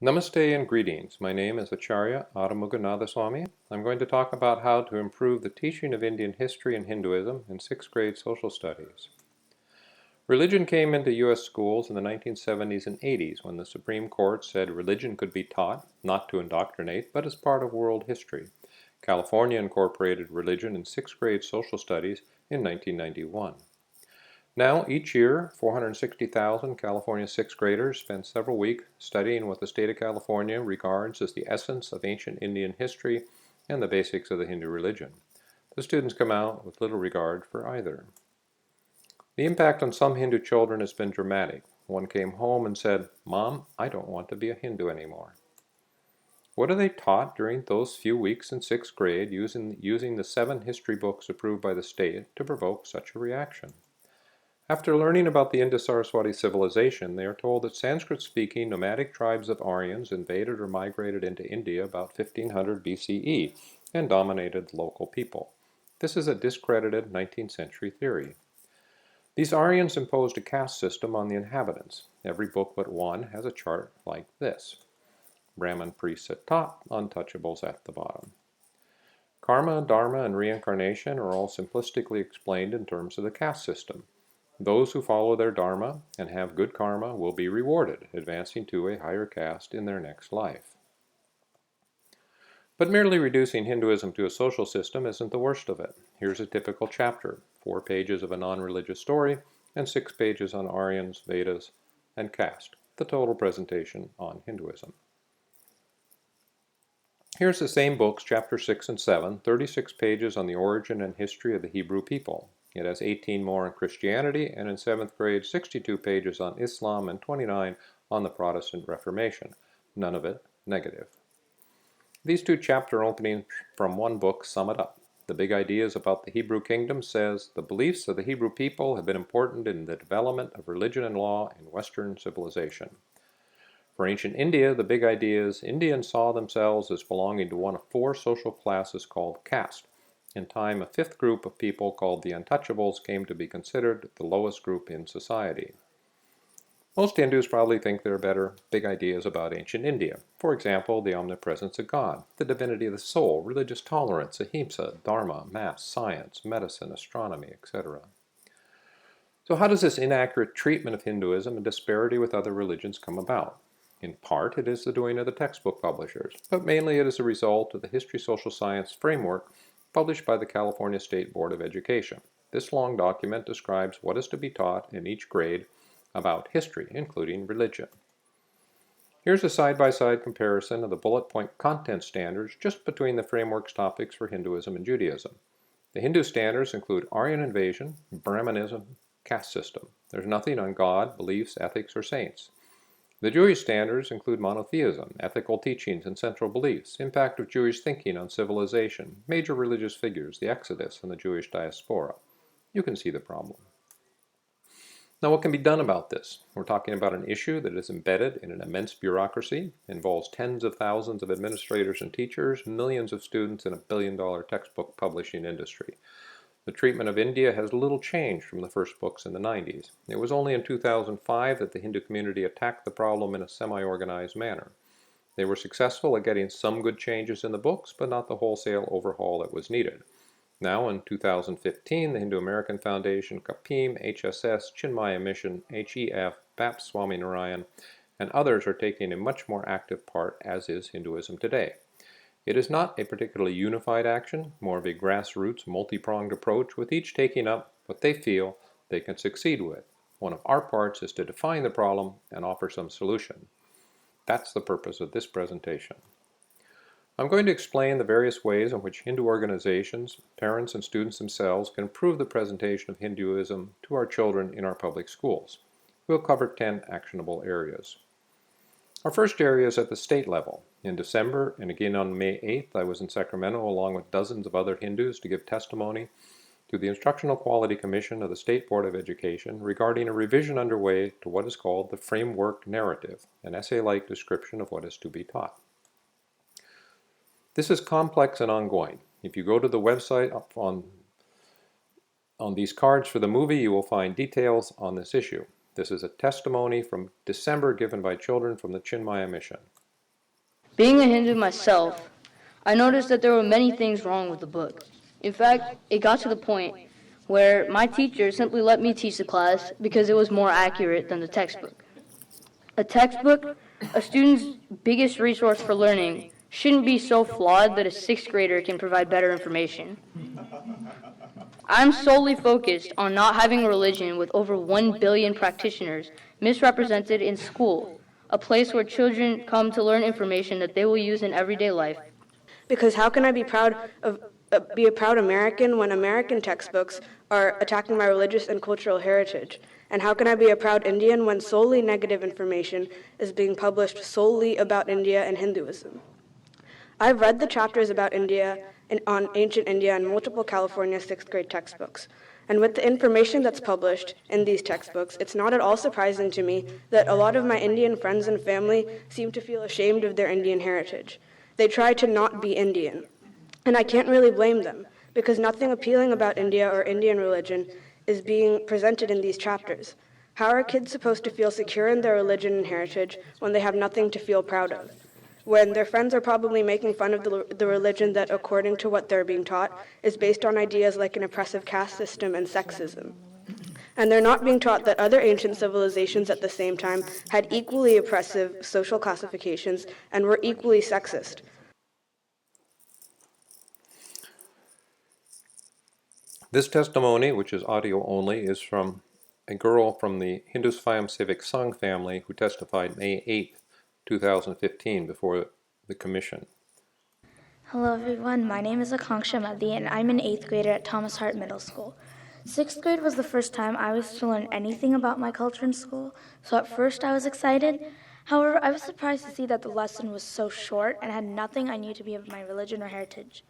Namaste and greetings. My name is Acharya Arumuganathaswami. I'm going to talk about how to improve the teaching of Indian history and Hinduism in 6th grade social studies. Religion came into U.S. schools in the 1970s and 80s when the Supreme Court said religion could be taught, not to indoctrinate, but as part of world history. California incorporated religion in 6th grade social studies in 1991. Now, each year, 460,000 California sixth graders spend several weeks studying what the state of California regards as the essence of ancient Indian history and the basics of the Hindu religion. The students come out with little regard for either. The impact on some Hindu children has been dramatic. One came home and said, "Mom, I don't want to be a Hindu anymore." What are they taught during those few weeks in 6th grade using the 7 history books approved by the state to provoke such a reaction? After learning about the Indus-Saraswati civilization, they are told that Sanskrit-speaking nomadic tribes of Aryans invaded or migrated into India about 1500 BCE and dominated local people. This is a discredited 19th century theory. These Aryans imposed a caste system on the inhabitants. Every book but one has a chart like this. Brahmin priests at top, untouchables at the bottom. Karma, dharma, and reincarnation are all simplistically explained in terms of the caste system. Those who follow their dharma and have good karma will be rewarded, advancing to a higher caste in their next life. But merely reducing Hinduism to a social system isn't the worst of it. Here's a typical chapter, 4 pages of a non-religious story, and 6 pages on Aryans, Vedas, and caste, the total presentation on Hinduism. Here's the same books, chapter 6 and 7, 36 pages on the origin and history of the Hebrew people. It has 18 more on Christianity, and in 7th grade, 62 pages on Islam and 29 on the Protestant Reformation. None of it negative. These 2 chapter openings from one book sum it up. The Big Ideas about the Hebrew Kingdom says, the beliefs of the Hebrew people have been important in the development of religion and law in Western civilization. For ancient India, the big idea is Indians saw themselves as belonging to one of 4 social classes called caste. In time, a 5th group of people called the untouchables came to be considered the lowest group in society. Most Hindus probably think there are better big ideas about ancient India. For example, the omnipresence of God, the divinity of the soul, religious tolerance, ahimsa, dharma, math, science, medicine, astronomy, etc. So how does this inaccurate treatment of Hinduism and disparity with other religions come about? In part, it is the doing of the textbook publishers, but mainly it is a result of the History Social Science Framework published by the California State Board of Education. This long document describes what is to be taught in each grade about history, including religion. Here's a side-by-side comparison of the bullet point content standards just between the framework's topics for Hinduism and Judaism. The Hindu standards include Aryan invasion, Brahmanism, caste system. There's nothing on God, beliefs, ethics, or saints. The Jewish standards include monotheism, ethical teachings and central beliefs, impact of Jewish thinking on civilization, major religious figures, the Exodus, and the Jewish diaspora. You can see the problem. Now, what can be done about this? We're talking about an issue that is embedded in an immense bureaucracy, involves tens of thousands of administrators and teachers, millions of students, and a billion-dollar textbook publishing industry. The treatment of India has little changed from the first books in the 90s. It was only in 2005 that the Hindu community attacked the problem in a semi-organized manner. They were successful at getting some good changes in the books, but not the wholesale overhaul that was needed. Now, in 2015, the Hindu American Foundation, Kapim, HSS, Chinmaya Mission, HEF, BAPS Swaminarayan, and others are taking a much more active part, as is Hinduism Today. It is not a particularly unified action, more of a grassroots, multi-pronged approach, with each taking up what they feel they can succeed with. One of our parts is to define the problem and offer some solution. That's the purpose of this presentation. I'm going to explain the various ways in which Hindu organizations, parents, and students themselves can improve the presentation of Hinduism to our children in our public schools. We'll cover 10 actionable areas. Our first area is at the state level. In December and again on May 8th, I was in Sacramento along with dozens of other Hindus to give testimony to the Instructional Quality Commission of the State Board of Education regarding a revision underway to what is called the Framework Narrative, an essay-like description of what is to be taught. This is complex and ongoing. If you go to the website on these cards for the movie, you will find details on this issue. This is a testimony from December given by children from the Chinmaya Mission. Being a Hindu myself, I noticed that there were many things wrong with the book. In fact, it got to the point where my teacher simply let me teach the class because it was more accurate than the textbook. A textbook, a student's biggest resource for learning, shouldn't be so flawed that a sixth grader can provide better information. I'm solely focused on not having a religion with over 1 billion practitioners misrepresented in school, a place where children come to learn information that they will use in everyday life. Because how can I be a proud American when American textbooks are attacking my religious and cultural heritage? And how can I be a proud Indian when solely negative information is being published solely about India and Hinduism? I've read the chapters about India on ancient India in multiple California sixth grade textbooks. And with the information that's published in these textbooks, it's not at all surprising to me that a lot of my Indian friends and family seem to feel ashamed of their Indian heritage. They try to not be Indian. And I can't really blame them, because nothing appealing about India or Indian religion is being presented in these chapters. How are kids supposed to feel secure in their religion and heritage when they have nothing to feel proud of? When their friends are probably making fun of the religion that, according to what they're being taught, is based on ideas like an oppressive caste system and sexism. And they're not being taught that other ancient civilizations at the same time had equally oppressive social classifications and were equally sexist. This testimony, which is audio only, is from a girl from the Hindu Civic Sangh family who testified May 8, 2015 before the commission. Hello everyone, my name is Akanksha Medhi and I'm an 8th grader at Thomas Hart Middle School. 6th grade was the first time I was to learn anything about my culture in school, so at first I was excited. However, I was surprised to see that the lesson was so short and had nothing I knew to be of my religion or heritage.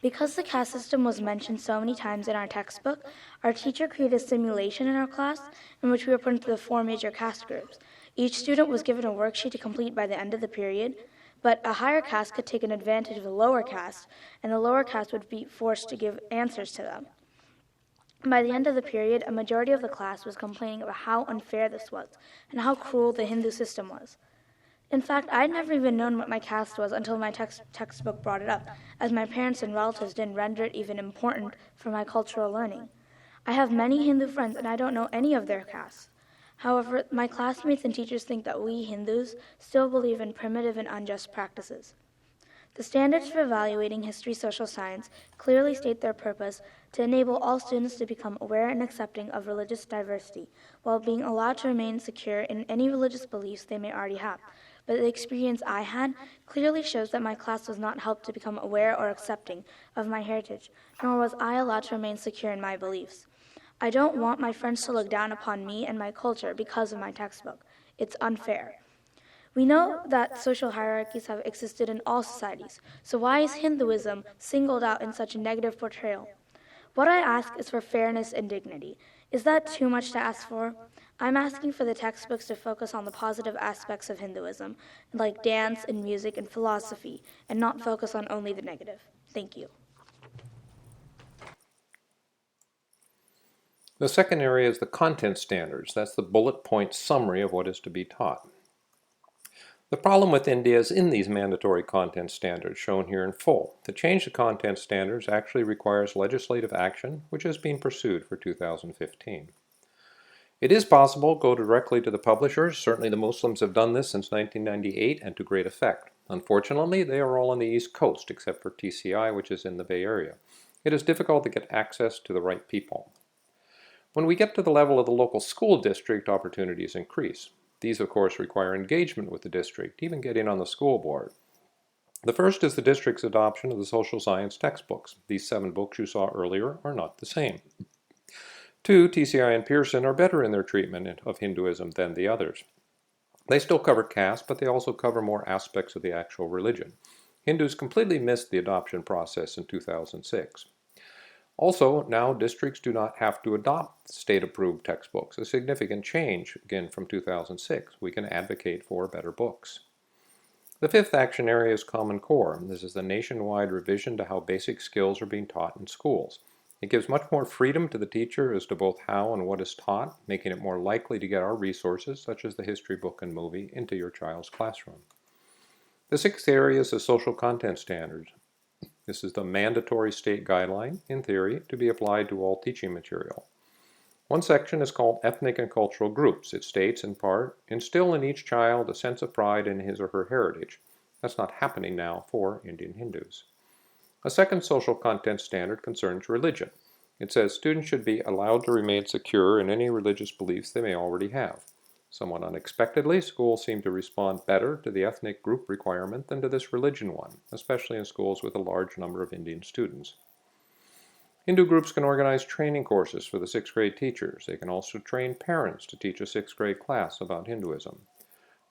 Because the caste system was mentioned so many times in our textbook, our teacher created a simulation in our class in which we were put into the 4 major caste groups. Each student was given a worksheet to complete by the end of the period, but a higher caste could take an advantage of a lower caste, and the lower caste would be forced to give answers to them. By the end of the period, a majority of the class was complaining about how unfair this was and how cruel the Hindu system was. In fact, I'd never even known what my caste was until my textbook brought it up, as my parents and relatives didn't render it even important for my cultural learning. I have many Hindu friends, and I don't know any of their castes. However, my classmates and teachers think that we Hindus still believe in primitive and unjust practices. The standards for evaluating history social science clearly state their purpose to enable all students to become aware and accepting of religious diversity, while being allowed to remain secure in any religious beliefs they may already have. But the experience I had clearly shows that my class was not helped to become aware or accepting of my heritage, nor was I allowed to remain secure in my beliefs. I don't want my friends to look down upon me and my culture because of my textbook. It's unfair. We know that social hierarchies have existed in all societies, so why is Hinduism singled out in such a negative portrayal? What I ask is for fairness and dignity. Is that too much to ask for? I'm asking for the textbooks to focus on the positive aspects of Hinduism, like dance and music and philosophy, and not focus on only the negative. Thank you. The second area is the content standards. That's the bullet point summary of what is to be taught. The problem with India is in these mandatory content standards shown here in full. To change the content standards actually requires legislative action, which is being pursued for 2015. It is possible to go directly to the publishers. Certainly the Muslims have done this since 1998 and to great effect. Unfortunately, they are all on the East Coast except for TCI, which is in the Bay Area. It is difficult to get access to the right people. When we get to the level of the local school district, opportunities increase. These, of course, require engagement with the district, even getting on the school board. The first is the district's adoption of the social science textbooks. These 7 books you saw earlier are not the same. 2, TCI and Pearson are better in their treatment of Hinduism than the others. They still cover caste, but they also cover more aspects of the actual religion. Hindus completely missed the adoption process in 2006. Also, now districts do not have to adopt state-approved textbooks, a significant change, again, from 2006. We can advocate for better books. The 5th action area is Common Core. This is the nationwide revision to how basic skills are being taught in schools. It gives much more freedom to the teacher as to both how and what is taught, making it more likely to get our resources, such as the history book and movie, into your child's classroom. The sixth area is the social content standards. This is the mandatory state guideline, in theory, to be applied to all teaching material. One section is called Ethnic and Cultural Groups. It states, in part, instill in each child a sense of pride in his or her heritage. That's not happening now for Indian Hindus. A second social content standard concerns religion. It says students should be allowed to remain secure in any religious beliefs they may already have. Somewhat unexpectedly, schools seem to respond better to the ethnic group requirement than to this religion one, especially in schools with a large number of Indian students. Hindu groups can organize training courses for the sixth grade teachers. They can also train parents to teach a sixth grade class about Hinduism.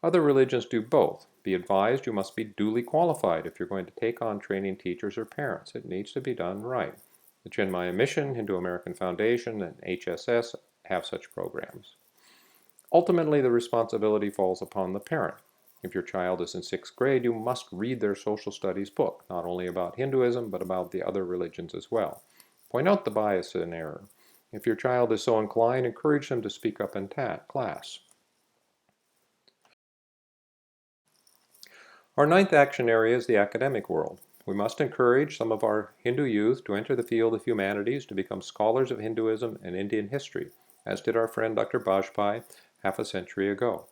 Other religions do both. Be advised you must be duly qualified if you're going to take on training teachers or parents. It needs to be done right. The Chinmaya Mission, Hindu American Foundation, and HSS have such programs. Ultimately, the responsibility falls upon the parent. If your child is in sixth grade, you must read their social studies book, not only about Hinduism, but about the other religions as well. Point out the bias and error. If your child is so inclined, encourage them to speak up in class. Our ninth action area is the academic world. We must encourage some of our Hindu youth to enter the field of humanities to become scholars of Hinduism and Indian history, as did our friend Dr. Bajpai half a century ago.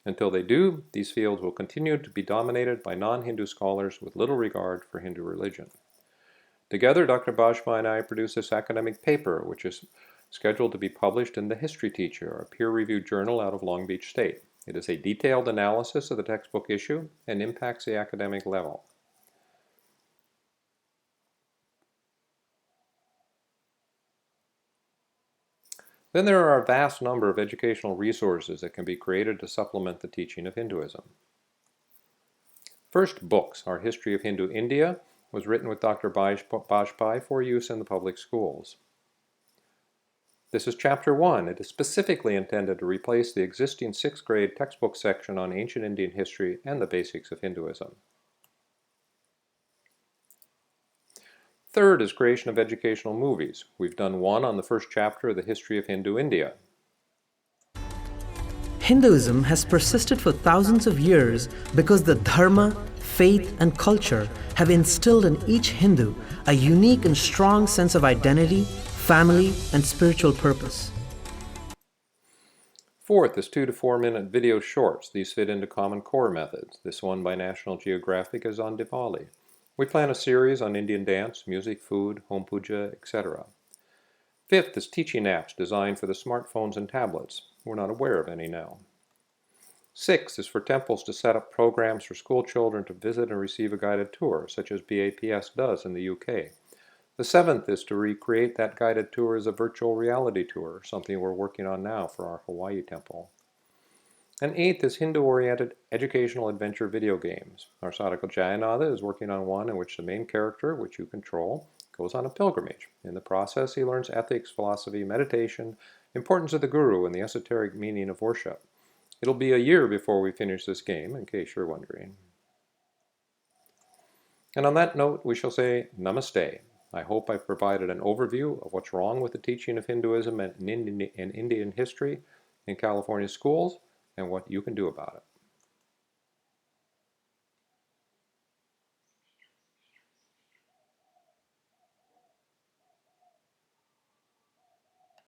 Until they do, these fields will continue to be dominated by non-Hindu scholars with little regard for Hindu religion. Together, Dr. Bajpai and I produced this academic paper, which is scheduled to be published in The History Teacher, a peer-reviewed journal out of Long Beach State. It is a detailed analysis of the textbook issue and impacts the academic level. Then there are a vast number of educational resources that can be created to supplement the teaching of Hinduism. First, books. Our History of Hindu India was written with Dr. Bajpai for use in the public schools. This is Chapter 1. It is specifically intended to replace the existing sixth grade textbook section on ancient Indian history and the basics of Hinduism. Third is creation of educational movies. We've done one on the first chapter of the History of Hindu India. Hinduism has persisted for thousands of years because the dharma, faith, and culture have instilled in each Hindu a unique and strong sense of identity, family, and spiritual purpose. Fourth is 2 to 4 minute video shorts. These fit into Common Core methods. This one by National Geographic is on Diwali. We plan a series on Indian dance, music, food, home puja, etc. Fifth is teaching apps designed for the smartphones and tablets. We're not aware of any now. Sixth is for temples to set up programs for school children to visit and receive a guided tour, such as BAPS does in the UK. The seventh is to recreate that guided tour as a virtual reality tour, something we're working on now for our Hawaii temple. And eighth is Hindu-oriented educational adventure video games. Our Sadhaka Jayanatha is working on one in which the main character, which you control, goes on a pilgrimage. In the process, he learns ethics, philosophy, meditation, importance of the guru, and the esoteric meaning of worship. It'll be a year before we finish this game, in case you're wondering. And on that note, we shall say Namaste. I hope I've provided an overview of what's wrong with the teaching of Hinduism and Indian history in California schools, and what you can do about it.